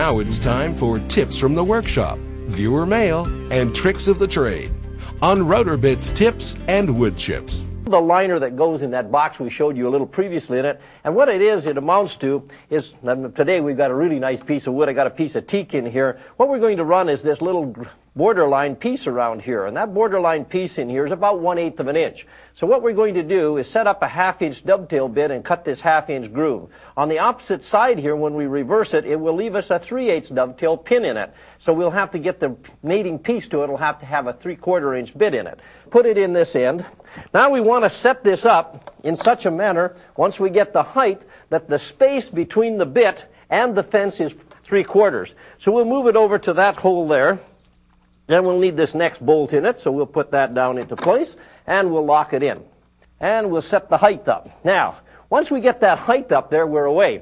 Now it's time for tips from the workshop, viewer mail, and tricks of the trade on Router Bits Tips and Wood Chips. The liner that goes in that box we showed you a little previously in it, and what it amounts to is, today we've got a really nice piece of wood. I got a piece of teak in here. What we're going to run is this little borderline piece around here, and that borderline piece in here is about 1/8 of an inch. So what we're going to do is set up a 1/2 inch dovetail bit and cut this 1/2 inch groove. On the opposite side here, when we reverse it, it will leave us a 3/8 dovetail pin in it. So we'll have to get the mating piece to it. It'll have to have a 3/4 inch bit in it. Put it in this end. Now we want to set this up in such a manner, once we get the height, that the space between the bit and the fence is 3/4. So we'll move it over to that hole there. Then we'll need this next bolt in it, so we'll put that down into place, and we'll lock it in. And we'll set the height up. Now, once we get that height up there, we're away.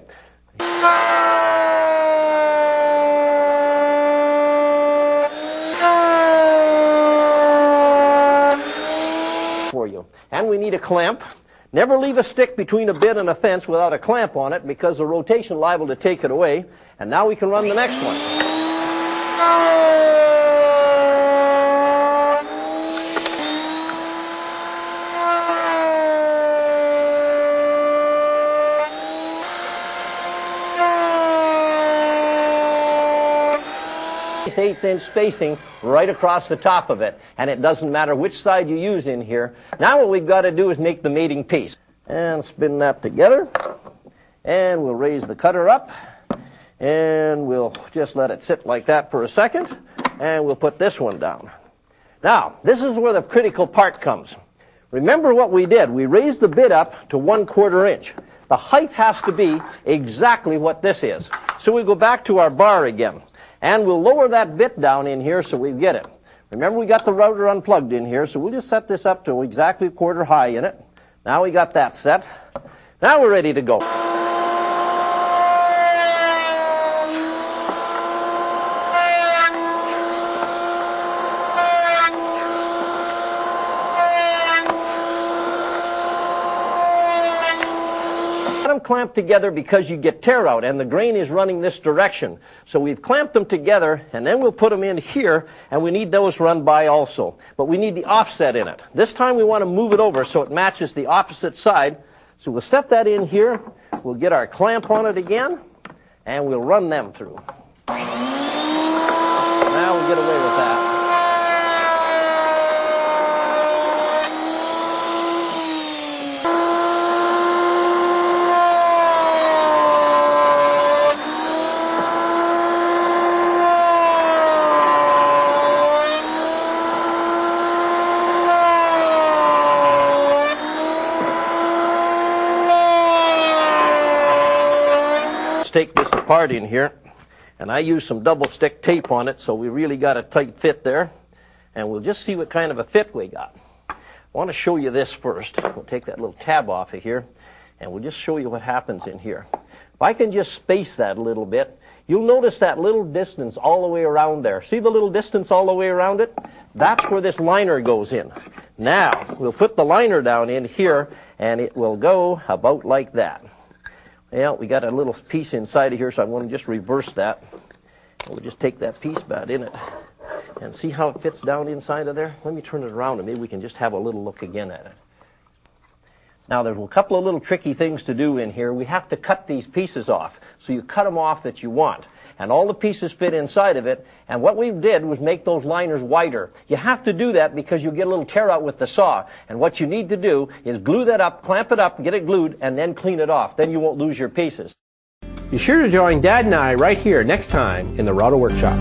For you. And we need a clamp. Never leave a stick between a bit and a fence without a clamp on it, because the rotation is liable to take it away. And now we can run the next one. Nice 1/8 inch spacing right across the top of it, and it doesn't matter which side you use in here. Now what we've got to do is make the mating piece, and spin that together, and we'll raise the cutter up, and we'll just let it sit like that for a second, and we'll put this one down. Now this is where the critical part comes. Remember what we did. We raised the bit up to 1/4 inch. The height has to be exactly what this is. So we go back to our bar again. And we'll lower that bit down in here so we get it. Remember, we got the router unplugged in here, so we'll just set this up to exactly 1/4 high in it. Now we got that set. Now we're ready to go. Clamped together because you get tear out, and the grain is running this direction. So we've clamped them together, and then we'll put them in here, and we need those run by also. But we need the offset in it. This time we want to move it over so it matches the opposite side. So we'll set that in here. We'll get our clamp on it again, and we'll run them through. Now we'll get away with that. Take this apart in here, and I use some double stick tape on it, so we really got a tight fit there, and we'll just see what kind of a fit we got. I want to show you this first. We'll take that little tab off of here, and we'll just show you what happens in here. If I can just space that a little bit, you'll notice that little distance all the way around there. See the little distance all the way around it? That's where this liner goes in. Now we'll put the liner down in here, and it will go about like that. Yeah, we got a little piece inside of here, so I'm going to just reverse that. We'll just take that piece back in it and see how it fits down inside of there. Let me turn it around, and maybe we can just have a little look again at it. Now, there's a couple of little tricky things to do in here. We have to cut these pieces off. So you cut them off that you want. And all the pieces fit inside of it. And what we did was make those liners wider. You have to do that because you'll get a little tear out with the saw. And what you need to do is glue that up, clamp it up, get it glued, and then clean it off. Then you won't lose your pieces. Be sure to join Dad and I right here next time in the Router Workshop.